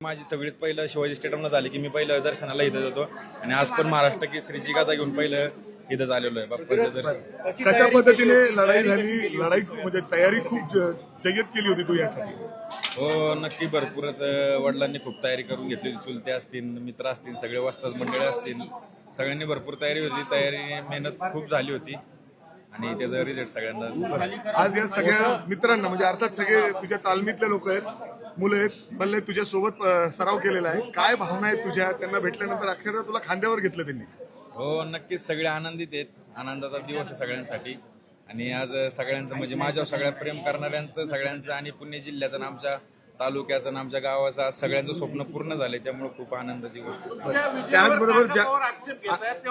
माझी सगळीत पहिलं शिवाजी स्टेडियमला झाली की मी पहिलं दर्शनाला इथं होतो आणि आज पण महाराष्ट्र केसरीची गाथा घेऊन पहिलं इथं झालेलो आहे बाप्पाचं दर्शन. कशा पद्धतीने लढाई झाली, लढाई म्हणजे तयारी खूप जय्यत केली होती तू यासाठी? हो नक्की, भरपूरच वडिलांनी खूप तयारी करून घेतली होती. चुलते असतील, मित्र असतील, सगळे वस्ताद मंडळी असतील, सगळ्यांनी भरपूर तयारी होती. तयारी मेहनत खूप झाली होती आणि त्याचा रिझल्ट सगळ्यांना. आज या सगळ्या मित्रांना म्हणजे अर्थात सगळे तुझ्या तालमीतले लोक आहेत, मुलं आहेत, भले तुझ्यासोबत सराव केलेला आहे, काय भावना आहेत तुझ्या? त्यांना भेटल्यानंतर अक्षरशः तुला खांद्यावर घेतलं त्यांनी? हो नक्कीच, सगळे आनंदित आहेत. आनंदाचा दिवस आहे सगळ्यांसाठी आणि आज सगळ्यांचं म्हणजे माझ्यावर सगळ्या प्रेम करणाऱ्यांचं सगळ्यांचं आणि पुणे जिल्ह्याचं आणि आमच्या तालुक्याचं आणि आमच्या गावाचं आज सगळ्यांचं स्वप्न पूर्ण झालंय, त्यामुळे खूप आनंदाची गोष्ट. त्याचबरोबर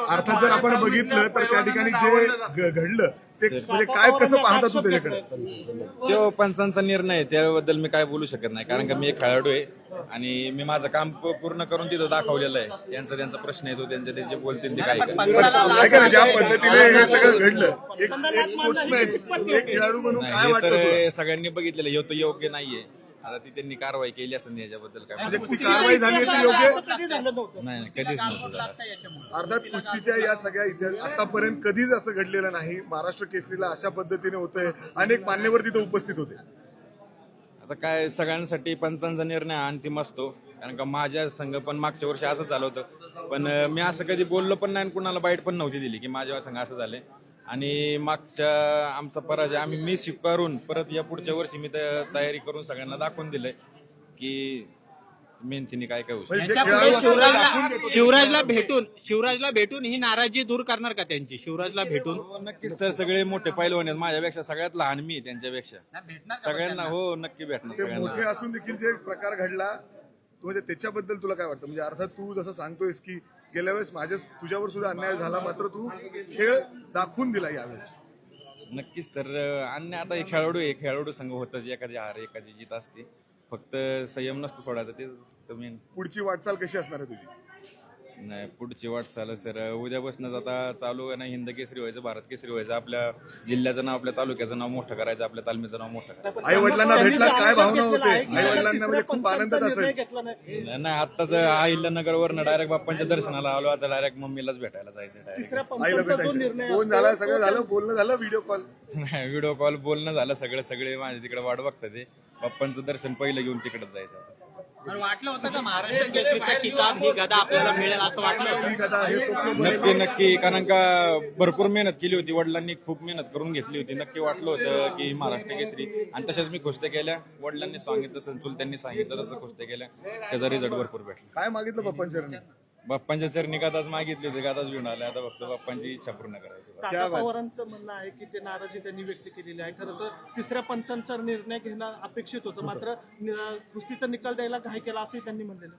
अर्थात जर आपण बघितलं तर त्या ठिकाणी जे घडलं ते म्हणजे काय कसं पाहता तू त्याच्याकडे? तो पंचांचा निर्णय आहे, त्याबद्दल मी काय बोलू शकत नाही, कारण का मी एक खेळाडू आहे आणि मी माझं काम पूर्ण करून तिथं दाखवलेलं आहे. त्यांचा प्रश्न आहे, तो त्यांचे जे बोलतील ते काय ऐका ना, ज्या पद्धतीने हे सगळं घडलं, एक स्पोर्ट्समॅन, एक खेळाडू म्हणून काय नाही, वाटतं तर तुला? सगळ्यांनी बघितलेलं हे तो योग्य नाहीये. आता ती त्यांनी कारवाई केली असेल याच्याबद्दल काय म्हणजे ती कारवाई झाली आहे ती योग्य नाही, कधीच नव्हतं झालं. अर्थात कुस्तीच्या या सगळ्या इतिहास आतापर्यंत कधीच असं घडलेलं नाही. महाराष्ट्र केसरीला अशा पद्धतीने होतंय, अनेक मान्यवर तिथे उपस्थित होते. आता काय सगळ्यांसाठी पंचांचा निर्णय हा अंतिम असतो, कारण का माझ्या संघ पण मागच्या वर्षी असंच झालं होतं, पण मी असं कधी बोललो पण नाही आणि कुणाला बाईट पण नव्हती दिली की माझ्या संघ असं झालंय. आणि मागच्या आमचा पराजय मी स्वीकारून परत या पुढच्या वर्षी मी तयारी करून सगळ्यांना दाखवून दिलंय की मेहनतीने काय काय होऊ शकतं. शिवराजला भेटून ही नाराजी दूर करणार का त्यांची? शिवराजला भेटून नक्कीच सर, सगळे मोठे पैलवान आहेत माझ्यापेक्षा, सगळ्यात लहान मी त्यांच्यापेक्षा. सगळ्यांना हो नक्की भेटणार ते सगळ्यांना. मोठे असून देखील जे प्रकार घडला म्हणजे त्याच्याबद्दल तुला काय वाटतं? म्हणजे अर्थात तू जसं सांगतोयस की गेल्या वेळेस तुझ्यावर सुद्धा अन्याय झाला, मात्र तू खेळ दाखवून दिला यावेळेस. नक्कीच सर, आणि आता एक खेळाडू संघ होतच, एखादी हार एखादी जीत असते, फक्त संयम नसतो सोडायचा, ते मेन. पुढची वाटचाल कशी असणार आहे तुझी? नाही, पुढची वाटचाल सर उद्यापासूनच आता चालू आहे ना, हिंद केसरी व्हायचं, भारत केसरी व्हायचं, आपल्या जिल्ह्याचं नाव, आपल्या तालुक्याचं नाव मोठं करायचं, आपल्या तालमीचं नाव मोठं करायचं. आई वडिलांना भेटला, काय भावना होते? आई वडिलांना म्हणजे खूप आनंदात असेल. नाही, आत्ताच अहिल्यानगरवरनं डायरेक्ट बाप्पांच्या दर्शनाला आलो, आता डायरेक्ट मम्मीलाच भेटायला जायचं डायरेक्ट. आईला भेटायचं, फोन झाला, सगळं झालं, बोलणं झालं, व्हिडिओ कॉल. नाही, व्हिडिओ कॉल बोलणं झालं, सगळे माझ्या तिकडे वाट बघतात ते. बाप्पांचं दर्शन पहिलं घेऊन तिकडेच जायचं. वाटलं होतं का महाराष्ट्र केसरीचा किताब ही गदा आपल्याला मिळेल असं वाटलं? नक्की, कारण का भरपूर मेहनत केली होती, वडिलांनी खूप मेहनत करून घेतली होती. नक्की वाटलं होतं की महाराष्ट्र केसरी, आणि तशाच मी कुस्त्या केल्या, वडिलांनी सांगितलं, संचुलत्यांनी सांगितलं तसं कुस्त्या केल्या, त्याचा रिझल्ट भरपूर भेटला. काय मागितलं पप्पांच्या चरणी? बाप्पांच्या सरनी गाताच मागितली होती, गाताच घेऊन आले, आता फक्त बाप्पांची इच्छा पूर्ण करायची. काका पवारांचं म्हणणं आहे की ते नाराजी त्यांनी व्यक्त केलेली आहे. खरं तर तिसऱ्या पंचांचा निर्णय घेणं अपेक्षित होतं, मात्र कुस्तीचा निकाल द्यायला घाई केला असंही त्यांनी म्हणलेलं.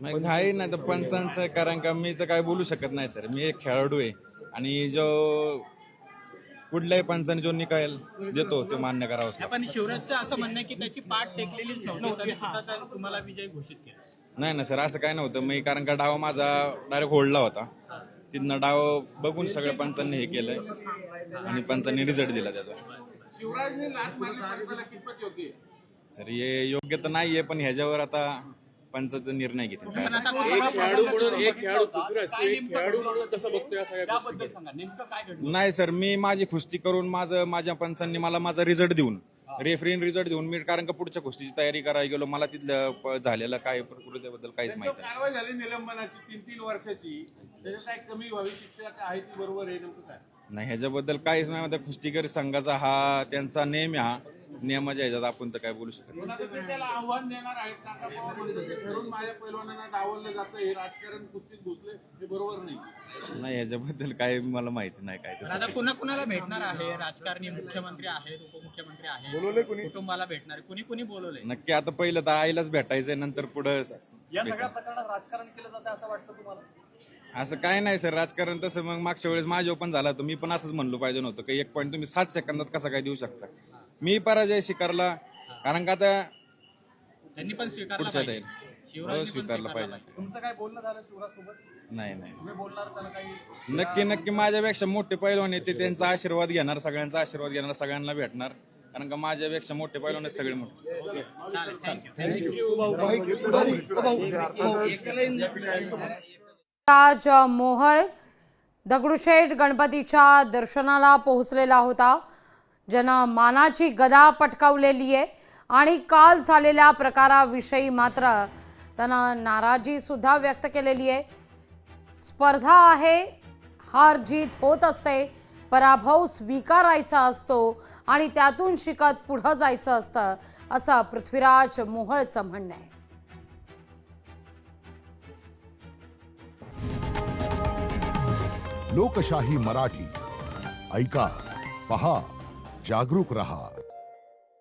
नाही घाई नाही तर पंचांचं, कारण का मी तर काय बोलू शकत नाही सर, मी एक खेळाडू आहे आणि जो कुठल्याही पंचाने जो निकाल देतो तो मान्य करावाच लागतो. पण शिवराजचं असं म्हणणं आहे की त्याची पाठ टेकलेलीच नव्हती, तरी सुद्धा त्याने तुम्हाला विजय घोषित केला. नाही ना सर, असं काय नव्हतं. मी कारण का डाव माझा डायरेक्ट होल्डला होता, तिथनं डाव बघून सगळ्या पंचांनी हे केलंय आणि पंचांनी रिझल्ट दिला त्याचा. सर हे योग्य तर नाहीये, पण ह्याच्यावर आता पंचाचा निर्णय घेतील. नाही सर, मी माझी कुस्ती करून माझ्या पंचांनी मला माझा रिझल्ट देऊन, रेफरीन रिझल्ट देऊन मी, कारण का पुढच्या कुस्तीची तयारी करायला गेलो, मला तिथलं झालेलं काय प्रकृतीबद्दल काहीच माहिती नाही. कारवाई झाली निलंबनाची 3-3 वर्षाची, त्याच्यात काय कमी व्हावी शिक्षा आहे ती बरोबर आहे नेमकं काय? नाही, ह्याच्याबद्दल काहीच नाही. आता कुस्तीकर संघाचा हा त्यांचा नेम आहे, हा नियमाच्या ह्याच्यात आपण तर काय बोलू शकत नाही. त्याला आव्हान देणार आहेत. काका पवार म्हणतात ठरून माझ्या पैलवानांना डावललं जातं, हे राजकारण कुस्तीत घुसले, हे बरोबर नाही. नाही, ह्याच्याबद्दल काय मला माहिती नाही काय तसं. आता कुणाला भेटणार आहे? राजकारणी, मुख्यमंत्री आहेत, उपमुख्यमंत्री आहेत, बोलवलंय कुणी? कुटुंबाला भेटणार, कुणी बोलवलंय? नक्की आता पहिलं तर आईलाच भेटायचंय, नंतर पुढं या सगळ्या प्रकरणात राजकारण केलं जातं असं वाटतं तुम्हाला? असं काय नाही सर, राजकारण तसं मग मागच्या वेळेस माझ्या पण झाला, तर मी पण असंच म्हणलो पाहिजे नव्हतं की 1 पॉईंट तुम्ही 7 सेकंदात कसा काय देऊ शकता. मी पराजय स्वीकारला, कारण का आता त्यांनी पण पुढच्या स्वीकारला पाहिजे. तुमचं काय बोलणं झालं शिवराज सोबत? नाही तुम्ही बोलणार त्याला काही? नक्की माझ्यापेक्षा मोठे पैलवान येते, त्यांचा आशीर्वाद घेणार, सगळ्यांचा आशीर्वाद घेणार, सगळ्यांना भेटणार कारण का माझ्यापेक्षा मोठे पैलवान आहेत सगळे मोठे. चालेल, थँक्यू. राज मोहळ दगडूशेठ गणपतीच्या दर्शनाला पोहोचलेला होता, ज्यानं मानाची गदा पटकावलेली आहे आणि काल झालेल्या प्रकाराविषयी मात्र त्यानं नाराजी सुद्धा व्यक्त केलेली आहे. स्पर्धा आहे, हार जीत होत असते, पराभव स्वीकारायचा असतो आणि त्यातून शिकत पुढं जायचं असतं, असं पृथ्वीराज मोहोळचं म्हणणं आहे. लोकशाही मराठी ऐका, पहा, जागरूक रहा.